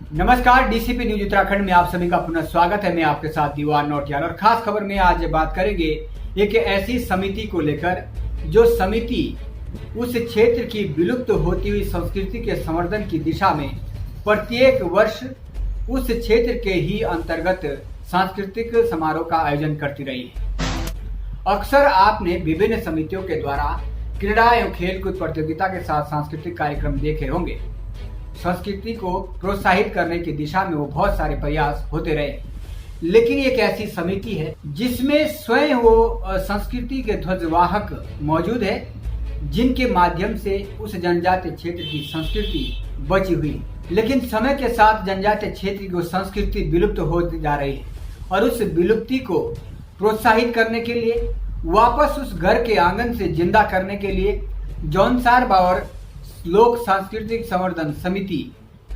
नमस्कार, DCP news Uttarakhand में आप सभी का पुनः स्वागत है। मैं आपके साथ दीवान नौटियाल और खास खबर में आज बात करेंगे एक ऐसी समिति को लेकर जो समिति उस क्षेत्र की विलुप्त होती हुई संस्कृति के संवर्धन की दिशा में प्रत्येक वर्ष उस क्षेत्र के ही अंतर्गत सांस्कृतिक समारोह का आयोजन करती रही है। अक्सर आपने विभिन्न समितियों के द्वारा क्रीड़ा एवं खेलकूद प्रतियोगिता के साथ सांस्कृतिक कार्यक्रम देखे होंगे। संस्कृति को प्रोत्साहित करने की दिशा में वो बहुत सारे प्रयास होते रहे, लेकिन एक ऐसी समिति है जिसमें स्वयं वो संस्कृति के ध्वजवाहक मौजूद है, जिनके माध्यम से उस जनजातीय क्षेत्र की संस्कृति बची हुई। लेकिन समय के साथ जनजातीय क्षेत्र की संस्कृति विलुप्त होती जा रही है और उस विलुप्ति को प्रोत्साहित करने के लिए, वापस उस घर के आंगन से जिंदा करने के लिए जौनसार बावर लोक सांस्कृतिक संवर्धन समिति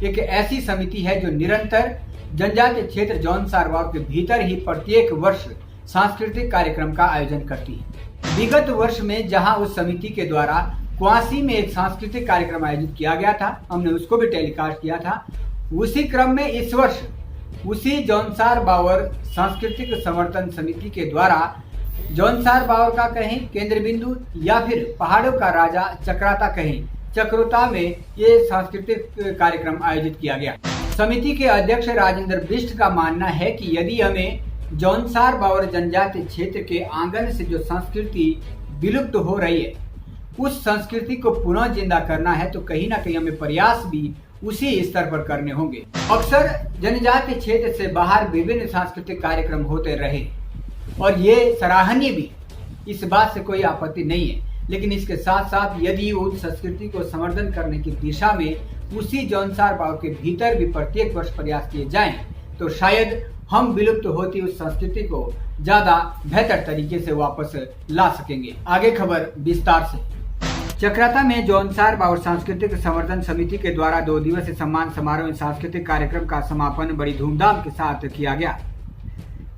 एक ऐसी समिति है जो निरंतर जनजातीय क्षेत्र जौनसार बावर के भीतर ही प्रत्येक वर्ष सांस्कृतिक कार्यक्रम का आयोजन करती है। विगत वर्ष में जहां उस समिति के द्वारा क्वासी में एक सांस्कृतिक कार्यक्रम आयोजित किया गया था, हमने उसको भी टेलीकास्ट किया था। उसी क्रम में इस वर्ष उसी जौनसार बावर सांस्कृतिक संवर्धन समिति के द्वारा जौनसार बावर का कहीं केंद्र बिंदु या फिर पहाड़ों का राजा चक्राता कहीं चक्रोता में ये सांस्कृतिक कार्यक्रम आयोजित किया गया। समिति के अध्यक्ष राजेंद्र बिष्ट का मानना है कि यदि हमें जौनसार बावर जनजातीय क्षेत्र के आंगन से जो संस्कृति विलुप्त हो रही है, उस संस्कृति को पुनः जिंदा करना है तो कहीं ना कहीं हमें प्रयास भी उसी स्तर पर करने होंगे। अक्सर जनजातीय क्षेत्र से बाहर विभिन्न सांस्कृतिक कार्यक्रम होते रहे और ये सराहनीय भी, इस बात से कोई आपत्ति नहीं है, लेकिन इसके साथ साथ यदि उन संस्कृति को संवर्धन करने की दिशा में उसी जौनसार बावर के भीतर भी प्रत्येक वर्ष प्रयास किए जाएं तो शायद हम विलुप्त होती उस संस्कृति को ज्यादा बेहतर तरीके से वापस ला सकेंगे। आगे खबर विस्तार से। चक्राता में जौनसार बावर सांस्कृतिक संवर्धन समिति के द्वारा 2 दिवसीय सम्मान समारोह में सांस्कृतिक कार्यक्रम का समापन बड़ी धूमधाम के साथ किया गया।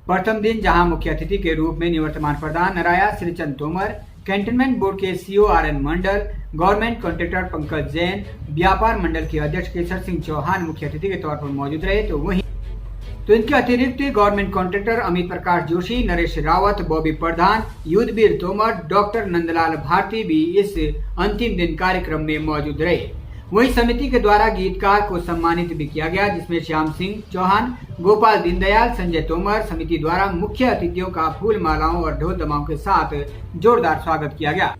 प्रथम दिन जहां मुख्य अतिथि के रूप में निवर्तमान प्रधान नराया श्रीचंद तोमर, कैंटोनमेंट बोर्ड के सीईओ आरएन मंडल, गवर्नमेंट कॉन्ट्रैक्टर पंकज जैन, व्यापार मंडल के अध्यक्ष केसर सिंह चौहान मुख्य अतिथि के तौर पर मौजूद रहे। तो इनके अतिरिक्त गवर्नमेंट कॉन्ट्रैक्टर अमित प्रकाश जोशी, नरेश रावत, बॉबी प्रधान, युद्धवीर तोमर, डॉक्टर नंदलाल भारती भी इस अंतिम दिन कार्यक्रम में मौजूद रहे। वहीं समिति के द्वारा गीतकार को सम्मानित भी किया गया, जिसमें श्याम सिंह चौहान, गोपाल दीनदयाल, संजय तोमर। समिति द्वारा मुख्य अतिथियों का फूल मालाओं और ढोल दमाओं के साथ जोरदार स्वागत किया गया।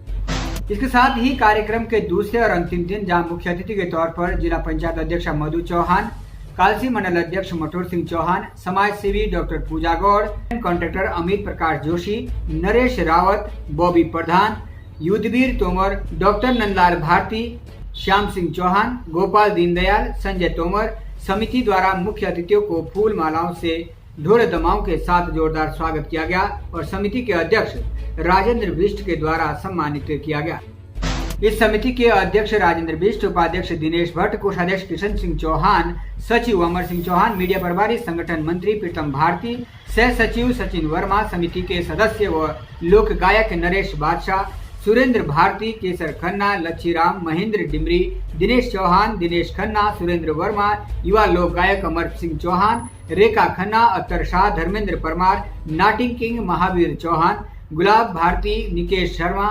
इसके साथ ही कार्यक्रम के दूसरे और अंतिम दिन जहां मुख्य अतिथि के तौर पर जिला पंचायत अध्यक्ष मधु चौहान, कालसी मंडल अध्यक्ष मठोर सिंह चौहान, समाज सेवी डॉक्टर पूजा गौड़, कॉन्ट्रैक्टर अमित प्रकाश जोशी, नरेश रावत, बॉबी प्रधान, युद्धवीर तोमर, डॉक्टर नंदलाल भारती, श्याम सिंह चौहान, गोपाल दीनदयाल, संजय तोमर, समिति द्वारा मुख्य अतिथियों को फूल मालाओं से ढोल दमाओं के साथ जोरदार स्वागत किया गया और समिति के अध्यक्ष राजेंद्र बिष्ट के द्वारा सम्मानित किया गया। इस समिति के अध्यक्ष राजेंद्र बिष्ट, उपाध्यक्ष दिनेश भट्ट, कोषाध्यक्ष किशन सिंह चौहान, सचिव अमर सिंह चौहान, मीडिया प्रभारी संगठन मंत्री प्रीतम भारती, सह सचिव सचिन वर्मा, समिति के सदस्य व लोक गायक नरेश बादशाह, सुरेंद्र भारती, केसर खन्ना, लच्छीराम, महेंद्र डिमरी, दिनेश चौहान, दिनेश खन्ना, सुरेंद्र वर्मा, युवा लोक गायक अमर सिंह चौहान, रेखा खन्ना, अत्तर शाह, धर्मेंद्र परमार, नाटिंग किंग महावीर चौहान, गुलाब भारती, निकेश शर्मा,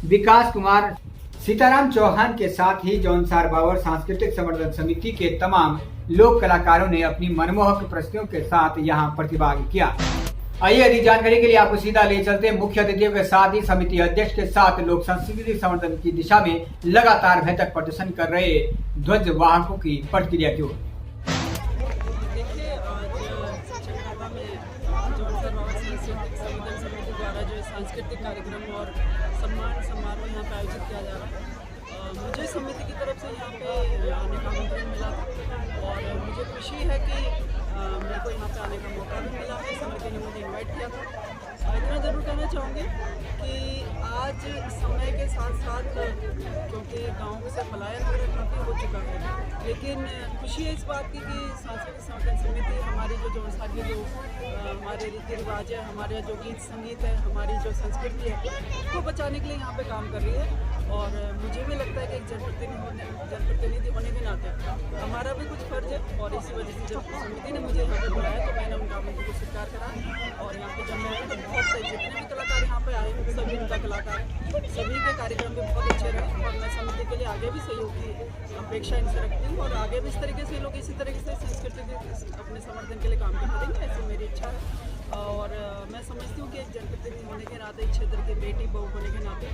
विकास कुमार, सीताराम चौहान के साथ ही जौनसार बावर सांस्कृतिक संवर्धन समिति के तमाम लोक कलाकारों ने अपनी मनमोहक प्रस्तुतियों के साथ यहाँ प्रतिभाग किया। आइए अधिक जानकारी के लिए आपको सीधा ले चलते हैं मुख्य अतिथियों के साथ ही समिति अध्यक्ष के साथ लोक संस्कृति संवर्धन की दिशा में लगातार बेहतर प्रदर्शन कर रहे ध्वज वाहकों की प्रतिक्रिया की ओर। सांस्कृतिक कार्यक्रम और सम्मान समारोह यहाँ पे आयोजित किया जा रहा है। मुझे समिति की तरफ से यहाँ पे आने का आमंत्रण मिला था और मुझे खुशी है कि मेरे को यहाँ पे आने का मौका भी मिला है। समिति ने मुझे इनवाइट किया था। इतना ज़रूर कहना चाहूँगी कि आज समय के साथ साथ, क्योंकि गाँव से पलायन वगैरह काफ़ी हो चुका है, लेकिन खुशी है इस बात की कि सांस्कृतिक संवर्धन समिति हमारी जो जौनसार की जो हमारे रीति रिवाज है, हमारे जो गीत संगीत है, हमारी जो संस्कृति है, उसको बचाने के लिए यहाँ पे काम कर रही है। और मुझे भी लगता है कि एक जनप्रतिनिधि होने के नाते हमारा भी कुछ फर्ज है और इसी जब समिति ने मुझे यहाँ पे बुलाया तो मैंने उनका आमंत्रण को स्वीकार करा और यहाँ पे जब मैं आई तो बहुत जितने भी कलाकार यहाँ पे आए सभी उनका कलाकार सभी के कार्यक्रम भी बहुत अच्छे रहे और मैं समिति के लिए आगे भी सहयोग की अपेक्षा इनसे रखती हूँ और आगे भी इस तरीके से लोग इसी तरीके से संस्कृति के अपने समर्थन के लिए काम करते रहेंगे, ऐसी मेरी इच्छा है। और मैं समझती हूँ कि एक जनप्रतिनिधि होने के नाते, इस क्षेत्र की बेटी बहू होने के नाते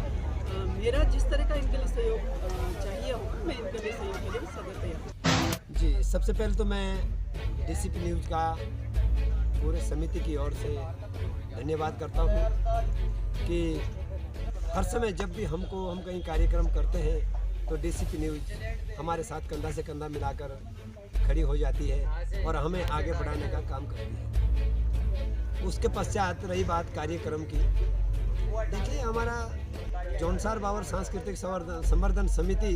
मेरा जिस तरह का इनके लिए सहयोग चाहिए होगा मैं इनके लिए सहयोग के लिए भी सदैव तैयार। जी, सबसे पहले तो मैं डीसीपी न्यूज़ का पूरे समिति की ओर से धन्यवाद करता हूँ कि हर समय जब भी हम कहीं कार्यक्रम करते हैं तो डीसीपी न्यूज़ हमारे साथ कंधा से कंधा मिलाकर खड़ी हो जाती है और हमें आगे बढ़ाने का काम करती है। उसके पश्चात रही बात कार्यक्रम की, देखिए हमारा जौनसार बावर सांस्कृतिक संवर्धन समिति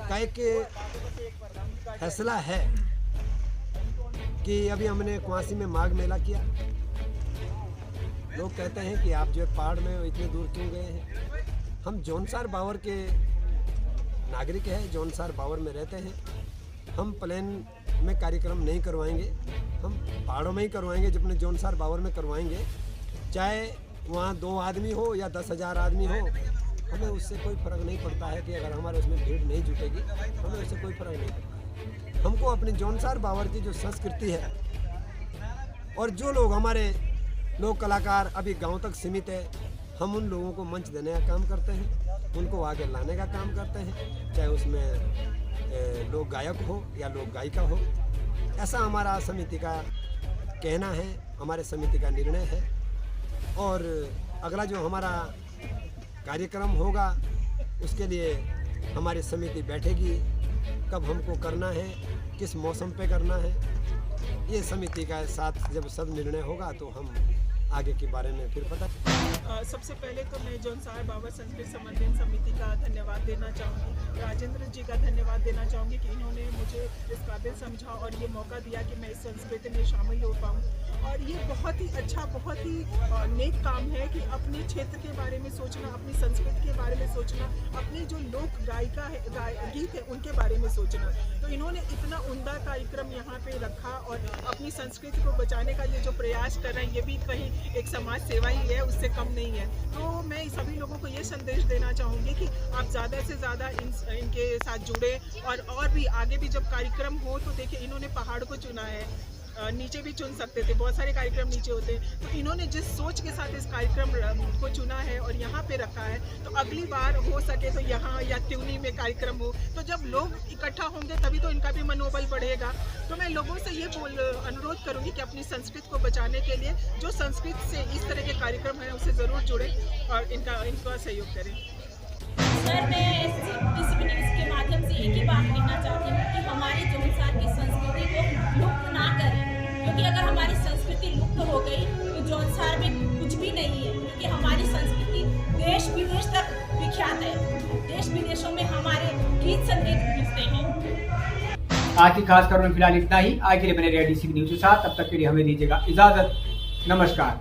का एक फैसला है कि अभी हमने कुआसी में माघ मेला किया। लोग कहते हैं कि आप जो पहाड़ में इतने दूर क्यों गए हैं। हम जौनसार बावर के नागरिक हैं, जौनसार बावर में रहते हैं। हम प्लेन में कार्यक्रम नहीं करवाएंगे, हम पहाड़ों में ही करवाएंगे, जब अपने जौनसार बावर में करवाएंगे। चाहे वहाँ 2 आदमी हो या 10,000 आदमी हो, हमें उससे कोई फ़र्क नहीं पड़ता है कि अगर हमारे उसमें भीड़ नहीं जुटेगी, हमें उससे कोई फ़र्क नहीं पड़ता है। हमको अपनी जौनसार बावर की जो संस्कृति है और जो लोग हमारे लोग कलाकार अभी गांव तक सीमित है, हम उन लोगों को मंच देने का काम करते हैं, उनको आगे लाने का काम करते हैं, चाहे उसमें लोक गायक हो या लोक गायिका हो। ऐसा हमारा समिति का कहना है, हमारे समिति का निर्णय है। और अगला जो हमारा कार्यक्रम होगा उसके लिए हमारी समिति बैठेगी, कब हमको करना है, किस मौसम पे करना है, ये समिति का साथ जब सब निर्णय होगा तो हम आगे के बारे में फिर पता। सबसे पहले तो मैं जौनसार बावर संस्कृति संवर्धन समिति का धन्यवाद देना चाहूँगी, राजेंद्र जी का धन्यवाद देना चाहूँगी कि इन्होंने मुझे इस काबिल समझा और ये मौका दिया कि मैं इस संस्कृति में शामिल हो पाऊँ। और ये बहुत ही अच्छा, बहुत ही नेक काम है कि अपने क्षेत्र के बारे में सोचना, अपनी संस्कृति के बारे में सोचना, अपने जो लोक गायिका है, गीत है, उनके बारे में सोचना। तो इन्होंने इतना उम्दा कार्यक्रम यहाँ पे रखा और अपनी संस्कृति को बचाने का ये जो प्रयास कर रहे हैं, ये भी कहीं एक समाज सेवा ही है, उससे कम नहीं है। तो मैं सभी लोगों को ये संदेश देना चाहूँगी कि आप ज़्यादा से ज़्यादा इनके साथ जुड़े और भी आगे भी जब कार्यक्रम हो तो देखिए इन्होंने पहाड़ को चुना है, नीचे भी चुन सकते थे, बहुत सारे कार्यक्रम नीचे होते हैं। तो इन्होंने जिस सोच के साथ इस कार्यक्रम को चुना है और यहाँ पे रखा है, तो अगली बार हो सके तो यहाँ या त्यूनी में कार्यक्रम हो, तो जब लोग इकट्ठा होंगे तभी तो इनका भी मनोबल बढ़ेगा। तो मैं लोगों से ये अनुरोध करूँगी कि अपनी संस्कृति को बचाने के लिए जो संस्कृति से इस तरह के कार्यक्रम हैं उससे ज़रूर जुड़ें और इनका सहयोग करें। सर, मैं डीसीपी न्यूज़ के माध्यम से एक ही बात कहना चाहती हूँ कि हमारी जौनसार की संस्कृति को लुप्त ना करें, क्योंकि अगर हमारी संस्कृति लुप्त हो गई तो जौनसार में कुछ भी नहीं है। क्योंकि हमारी संस्कृति देश विदेश तक विख्यात है, देश विदेशों में हमारे गीत संगीत गूंजते हैं। आज की खास खबर में फिलहाल इतना ही। आज के लिए बने रहिए डीसीपी न्यूज़ के साथ, तब तक के लिए हमें दीजिएगा इजाजत। नमस्कार।